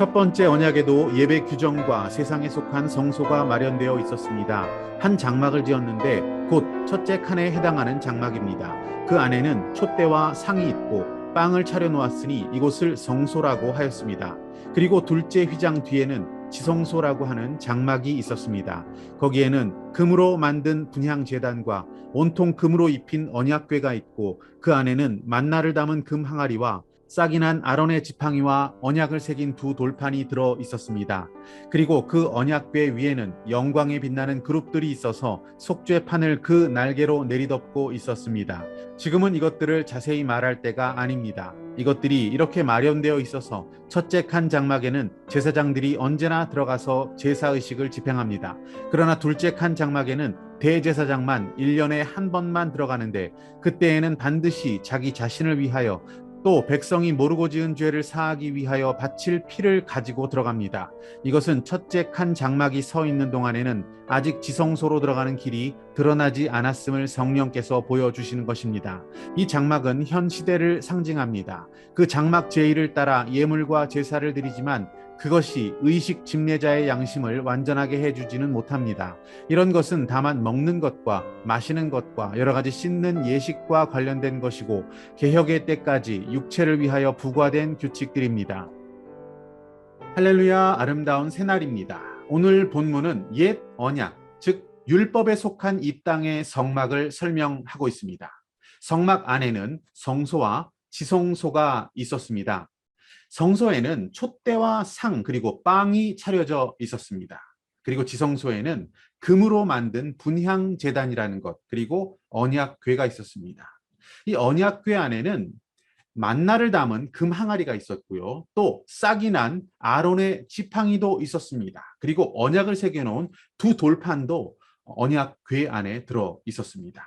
첫 번째 언약에도 예배 규정과 세상에 속한 성소가 마련되어 있었습니다. 한 장막을 지었는데 곧 첫째 칸에 해당하는 장막입니다. 그 안에는 촛대와 상이 있고 빵을 차려 놓았으니 이곳을 성소라고 하였습니다. 그리고 둘째 휘장 뒤에는 지성소라고 하는 장막이 있었습니다. 거기에는 금으로 만든 분향 제단과 온통 금으로 입힌 언약궤가 있고 그 안에는 만나를 담은 금 항아리와 싹이 난 아론의 지팡이와 언약을 새긴 두 돌판이 들어 있었습니다. 그리고 그 언약궤 위에는 영광에 빛나는 그룹들이 있어서 속죄판을 그 날개로 내리덮고 있었습니다. 지금은 이것들을 자세히 말할 때가 아닙니다. 이것들이 이렇게 마련되어 있어서 첫째 칸 장막에는 제사장들이 언제나 들어가서 제사의식을 집행합니다. 그러나 둘째 칸 장막에는 대제사장만 1년에 한 번만 들어가는데 그때에는 반드시 자기 자신을 위하여 또 백성이 모르고 지은 죄를 사하기 위하여 바칠 피를 가지고 들어갑니다. 이것은 첫째 칸 장막이 서 있는 동안에는 아직 지성소로 들어가는 길이 드러나지 않았음을 성령께서 보여주시는 것입니다. 이 장막은 현 시대를 상징합니다. 그 장막 제의를 따라 예물과 제사를 드리지만 그것이 의식 집례자의 양심을 완전하게 해주지는 못합니다. 이런 것은 다만 먹는 것과 마시는 것과 여러 가지 씻는 예식과 관련된 것이고 개혁의 때까지 육체를 위하여 부과된 규칙들입니다. 할렐루야, 아름다운 새날입니다. 오늘 본문은 옛 언약, 즉 율법에 속한 이 땅의 성막을 설명하고 있습니다. 성막 안에는 성소와 지성소가 있었습니다. 성소에는 촛대와 상 그리고 빵이 차려져 있었습니다. 그리고 지성소에는 금으로 만든 분향 제단이라는 것 그리고 언약궤가 있었습니다. 이 언약궤 안에는 만나를 담은 금 항아리가 있었고요. 또 싹이 난 아론의 지팡이도 있었습니다. 그리고 언약을 새겨놓은 두 돌판도 언약궤 안에 들어 있었습니다.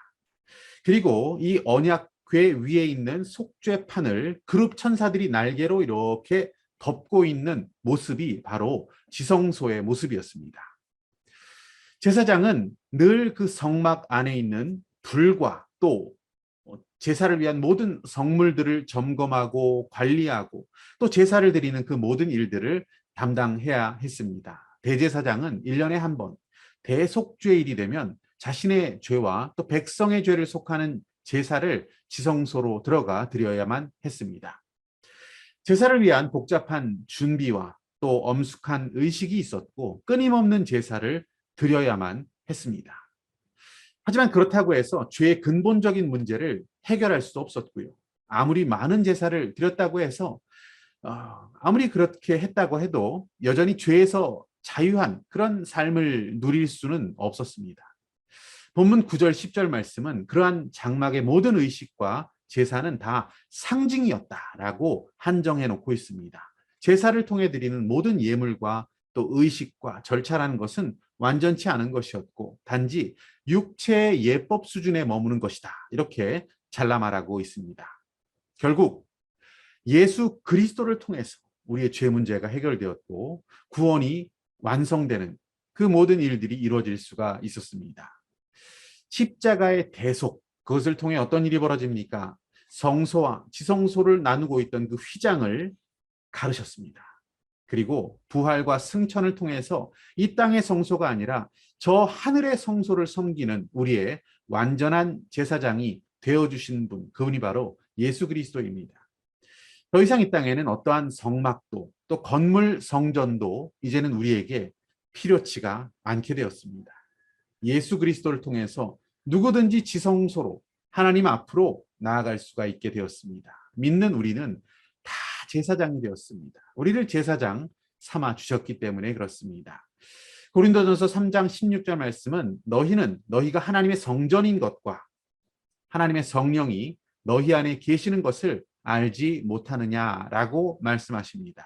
그리고 이 언약궤 위에 있는 속죄판을 그룹 천사들이 날개로 이렇게 덮고 있는 모습이 바로 지성소의 모습이었습니다. 제사장은 늘 그 성막 안에 있는 불과 또 제사를 위한 모든 성물들을 점검하고 관리하고 또 제사를 드리는 그 모든 일들을 담당해야 했습니다. 대제사장은 1년에 한 번 대속죄일이 되면 자신의 죄와 또 백성의 죄를 속하는 제사를 지성소로 들어가 드려야만 했습니다. 제사를 위한 복잡한 준비와 또 엄숙한 의식이 있었고 끊임없는 제사를 드려야만 했습니다. 하지만 그렇다고 해서 죄의 근본적인 문제를 해결할 수도 없었고요. 아무리 많은 제사를 드렸다고 해서 아무리 그렇게 했다고 해도 여전히 죄에서 자유한 그런 삶을 누릴 수는 없었습니다. 본문 9절 10절 말씀은 그러한 장막의 모든 의식과 제사는 다 상징이었다라고 한정해 놓고 있습니다. 제사를 통해 드리는 모든 예물과 또 의식과 절차라는 것은 완전치 않은 것이었고 단지 육체의 예법 수준에 머무는 것이다. 이렇게 잘라 말하고 있습니다. 결국 예수 그리스도를 통해서 우리의 죄 문제가 해결되었고 구원이 완성되는 그 모든 일들이 이루어질 수가 있었습니다. 십자가의 대속, 그것을 통해 어떤 일이 벌어집니까? 성소와 지성소를 나누고 있던 그 휘장을 가르셨습니다. 그리고 부활과 승천을 통해서 이 땅의 성소가 아니라 저 하늘의 성소를 섬기는 우리의 완전한 제사장이 되어주신 분, 그분이 바로 예수 그리스도입니다. 더 이상 이 땅에는 어떠한 성막도 또 건물 성전도 이제는 우리에게 필요치가 않게 되었습니다. 예수 그리스도를 통해서 누구든지 지성소로 하나님 앞으로 나아갈 수가 있게 되었습니다. 믿는 우리는 다 제사장이 되었습니다. 우리를 제사장 삼아 주셨기 때문에 그렇습니다. 고린도전서 3장 16절 말씀은 너희는 너희가 하나님의 성전인 것과 하나님의 성령이 너희 안에 계시는 것을 알지 못하느냐라고 말씀하십니다.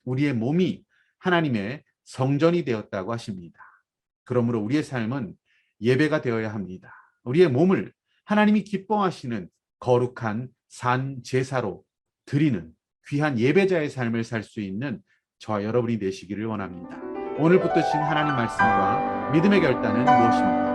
우리의 몸이 하나님의 성전이 되었다고 하십니다. 그러므로 우리의 삶은 예배가 되어야 합니다. 우리의 몸을 하나님이 기뻐하시는 거룩한 산 제사로 드리는 귀한 예배자의 삶을 살 수 있는 저와 여러분이 되시기를 원합니다. 오늘 붙드신 하나님 말씀과 믿음의 결단은 무엇입니까?